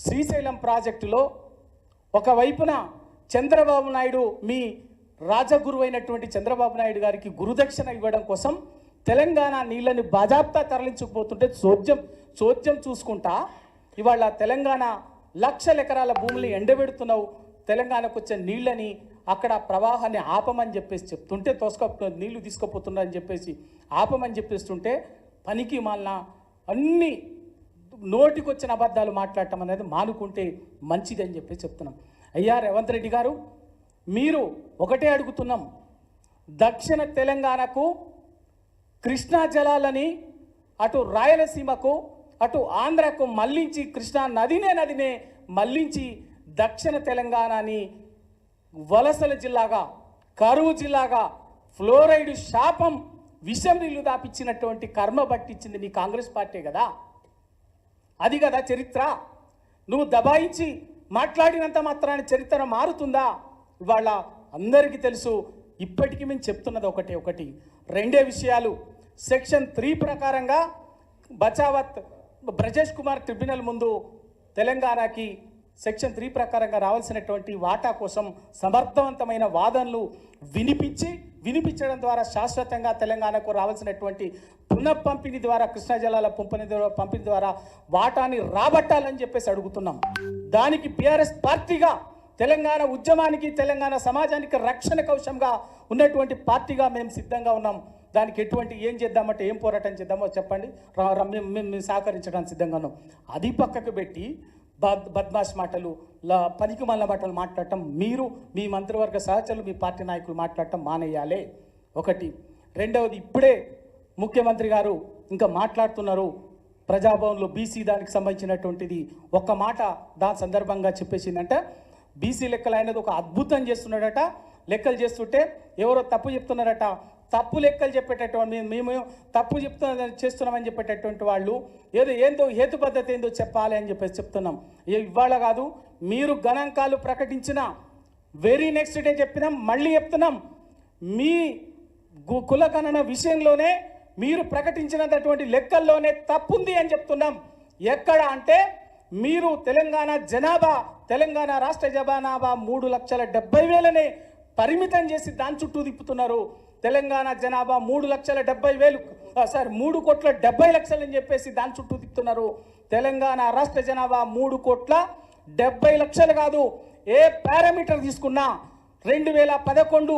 శ్రీశైలం ప్రాజెక్టులో ఒకవైపున చంద్రబాబు నాయుడు మీ రాజగురు అయినటువంటి చంద్రబాబు నాయుడు గారికి గురుదక్షిణ ఇవ్వడం కోసం తెలంగాణ నీళ్ళని బాజాప్తా తరలించుకుపోతుంటే చోద్యం చూసుకుంటా ఇవాళ తెలంగాణ లక్షల ఎకరాల భూములు ఎండబెడుతున్నావు, తెలంగాణకు వచ్చే నీళ్ళని అక్కడ ప్రవాహాన్ని ఆపమని చెప్పేసి చెప్తుంటే నీళ్లు తీసుకుపోతున్నారని చెప్పేసి ఆపమని చెప్పేస్తుంటే పనికి మాలిన అన్ని నోటికొచ్చిన అబద్ధాలు మాట్లాడటం అనేది మానుకుంటే మంచిదని చెప్పి చెప్తున్నాం. అయ్యా రేవంత్ రెడ్డి గారు, మీరు ఒకటే అడుగుతున్నాం, దక్షిణ తెలంగాణకు కృష్ణా జలాలని అటు రాయలసీమకు అటు ఆంధ్రకు మళ్లించి కృష్ణా నదినే మళ్లించి దక్షిణ తెలంగాణని వలసల జిల్లాగా కరువు జిల్లాగా ఫ్లోరైడ్ శాపం విషం నీళ్లు దాపిచ్చినటువంటి కర్మ పట్టించింది నీ కాంగ్రెస్ పార్టీ కదా. అది కదా చరిత్ర. నువ్వు దబాయించి మాట్లాడినంత మాత్రాన చరిత్ర మారుతుందా? ఇవాళ అందరికీ తెలుసు. ఇప్పటికీ మేము చెప్తున్నది ఒకటి రెండే విషయాలు. సెక్షన్ 3 ప్రకారంగా బచావత్ బ్రజేష్ కుమార్ ట్రిబ్యునల్ ముందు తెలంగాణకి సెక్షన్ 3 ప్రకారంగా రావాల్సినటువంటి వాటా కోసం సమర్థవంతమైన వాదనలు వినిపించడం ద్వారా శాశ్వతంగా తెలంగాణకు రావాల్సినటువంటి పునఃపంపిణీ ద్వారా కృష్ణా జలాల పంపిణీ ద్వారా వాటాని రాబట్టాలని చెప్పేసి అడుగుతున్నాం. దానికి బీఆర్ఎస్ పార్టీగా తెలంగాణ ఉద్యమానికి తెలంగాణ సమాజానికి రక్షణ కవచంగా ఉన్నటువంటి పార్టీగా మేము సిద్ధంగా ఉన్నాం. దానికి ఏం చేద్దామంటే ఏం పోరాటం చేద్దామో చెప్పండి, మేము సహకరించడానికి సిద్ధంగా ఉన్నాం. అది పక్కకు పెట్టి బద్మాష్ మాటలు పనికి మళ్ళ మాటలు మాట్లాడటం, మీరు మీ మంత్రివర్గ సహచరులు మీ పార్టీ నాయకులు మాట్లాడటం మానేయాలి. ఒకటి. రెండవది, ఇప్పుడే ముఖ్యమంత్రి గారు ఇంకా మాట్లాడుతున్నారు ప్రజాభవన్లో బీసీ దానికి సంబంధించినటువంటిది ఒక్క మాట దాని సందర్భంగా చెప్పేసిందంటే, బీసీ లెక్కలు అనేది ఒక అద్భుతం చేస్తున్నాడట. లెక్కలు చేస్తుంటే ఎవరో తప్పు చెప్తున్నారట. తప్పు లెక్కలు చెప్పేటటువంటి మేము తప్పు చేస్తున్నామని చెప్పేటటువంటి వాళ్ళు ఏందో హేతు పద్ధతి ఏందో చెప్పాలి అని చెప్పేసి చెప్తున్నాం. ఇవాళ కాదు, మీరు గణాంకాలు ప్రకటించిన వెరీ నెక్స్ట్ డే చెప్పినాం, మళ్ళీ చెప్తున్నాం. మీ కులగణన విషయంలోనే మీరు ప్రకటించినటువంటి లెక్కల్లోనే తప్పుంది అని చెప్తున్నాం. ఎక్కడ అంటే మీరు తెలంగాణ రాష్ట్ర జనాభా 3,70,000 పరిమితం చేసి దాని చుట్టూ తిప్పుతున్నారు. తెలంగాణ జనాభా 3,70,000 అని చెప్పేసి దాని చుట్టూ తిప్పుతున్నారు. తెలంగాణ రాష్ట్ర జనాభా 3,70,00,000 కాదు. ఏ పారామీటర్ తీసుకున్నా 2011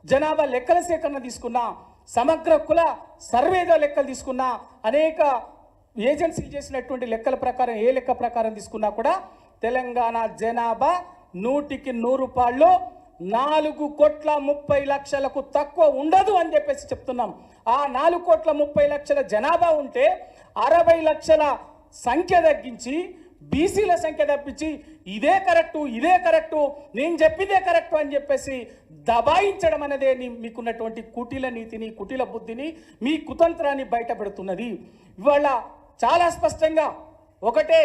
జనాభా లెక్కల సేకరణ తీసుకున్నా, సమగ్ర కుల సర్వేగా లెక్కలు తీసుకున్నా, అనేక ఏజెన్సీలు చేసినటువంటి లెక్కల ప్రకారం ఏ లెక్క ప్రకారం తీసుకున్నా కూడా తెలంగాణ జనాభా 100కి 100 రూపాయలు 4,30,00,000కు తక్కువ ఉండదు అని చెప్పేసి చెప్తున్నాం. ఆ 4,30,00,000 జనాభా ఉంటే 60 లక్షల సంఖ్య తగ్గించి బీసీల సంఖ్య తప్పించి ఇదే కరెక్టు నేను చెప్పిందే కరెక్టు అని చెప్పేసి దబాయించడం అనేదే మీకున్నటువంటి కుటిల నీతిని, కుటిల బుద్ధిని, మీ కుతంత్రాన్ని బయటపెడుతున్నది. ఇవాళ చాలా స్పష్టంగా ఒకటే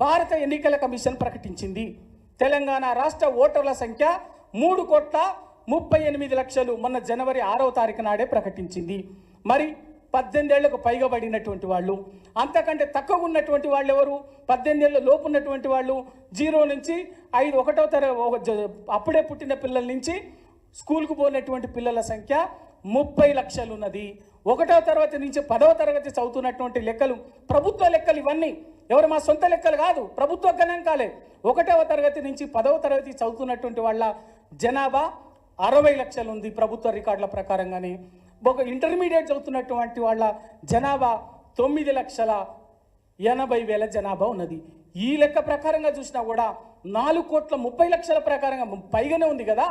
భారత ఎన్నికల కమిషన్ ప్రకటించింది. తెలంగాణ రాష్ట్ర ఓటర్ల సంఖ్య 3,38,00,000 మొన్న జనవరి 6వ తారీఖు నాడే ప్రకటించింది. మరి 18 ఏళ్లకు పైగా పడినటువంటి వాళ్ళు, అంతకంటే తక్కువ ఉన్నటువంటి వాళ్ళు ఎవరు? 18 ఏళ్ళ లోపు ఉన్నటువంటి వాళ్ళు, 0 నుంచి 5 1వ తరగతి అప్పుడే పుట్టిన పిల్లల నుంచి స్కూల్కు పోయినటువంటి పిల్లల సంఖ్య 30 లక్షలు ఉన్నది. 1వ తరగతి నుంచి 10వ తరగతి చదువుతున్నటువంటి లెక్కలు, ప్రభుత్వ లెక్కలు ఇవన్నీ, ఎవరు మా సొంత లెక్కలు కాదు, ప్రభుత్వ గణాంకాలే. 1వ తరగతి నుంచి 10వ తరగతి చదువుతున్నటువంటి వాళ్ళ జనాభా 60 లక్షలు ఉంది ప్రభుత్వ రికార్డుల ప్రకారంగానే. ఒక ఇంటర్మీడియట్ చదువుతున్నటువంటి వాళ్ళ జనాభా 9,80,000 జనాభా ఉన్నది. ఈ లెక్క ప్రకారంగా చూసినా కూడా 4,30,00,000 ప్రకారంగా పైగానే ఉంది కదా.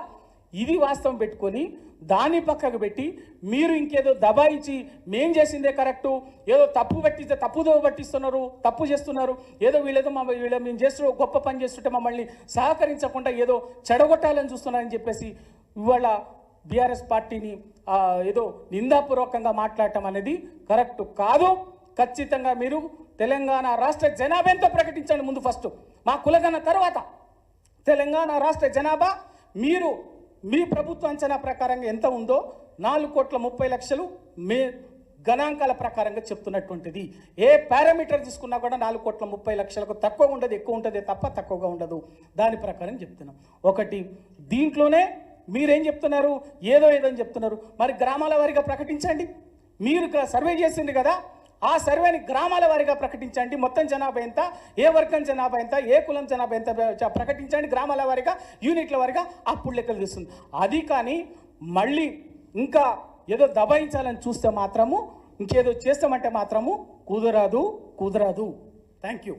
ఇది వాస్తవం పెట్టుకొని దాన్ని పక్కకు పెట్టి మీరు ఇంకేదో దబాయించి మేం చేసిందే కరెక్టు, ఏదో తప్పుదో పట్టిస్తున్నారు, తప్పు చేస్తున్నారు, ఏదో మేము చేస్తూ గొప్ప పని చేస్తుంటే మమ్మల్ని సహకరించకుండా ఏదో చెడగొట్టాలని చూస్తున్నారని చెప్పేసి ఇవాళ బీఆర్ఎస్ పార్టీని ఏదో నిందాపూర్వకంగా మాట్లాడటం అనేది కరెక్ట్ కాదు. ఖచ్చితంగా మీరు తెలంగాణ రాష్ట్ర జనాభా ఎంతో ప్రకటించండి ముందు. ఫస్ట్ మా కులగణ తర్వాత తెలంగాణ రాష్ట్ర జనాభా మీరు మీ ప్రభుత్వ అంచనా ప్రకారంగా ఎంత ఉందో 4,30,00,000 గణాంకాల ప్రకారంగా చెప్తున్నటువంటిది. ఏ పారామీటర్ తీసుకున్నా కూడా 4,30,00,000కు తక్కువ ఉండదు, ఎక్కువ ఉంటుంది తప్ప తక్కువగా ఉండదు. దాని ప్రకారం చెప్తున్నాం. ఒకటి దీంట్లోనే మీరేం చెప్తున్నారు, ఏదో అని చెప్తున్నారు. మరి గ్రామాల వారీగా ప్రకటించండి. మీరు సర్వే చేసింది కదా, ఆ సర్వేని గ్రామాల వారీగా ప్రకటించండి. మొత్తం జనాభా ఎంత, ఏ వర్గం జనాభా ఎంత, ఏ కులం జనాభా ఎంత ప్రకటించండి. గ్రామాల వారీగా, యూనిట్ల వారీగా అప్పుడు లెక్కలు తీస్తుంది. అది కానీ మళ్ళీ ఇంకా ఏదో దబాయించాలని చూస్తే మాత్రము, ఇంకేదో చేస్తామంటే మాత్రము కుదరదు. Thank you.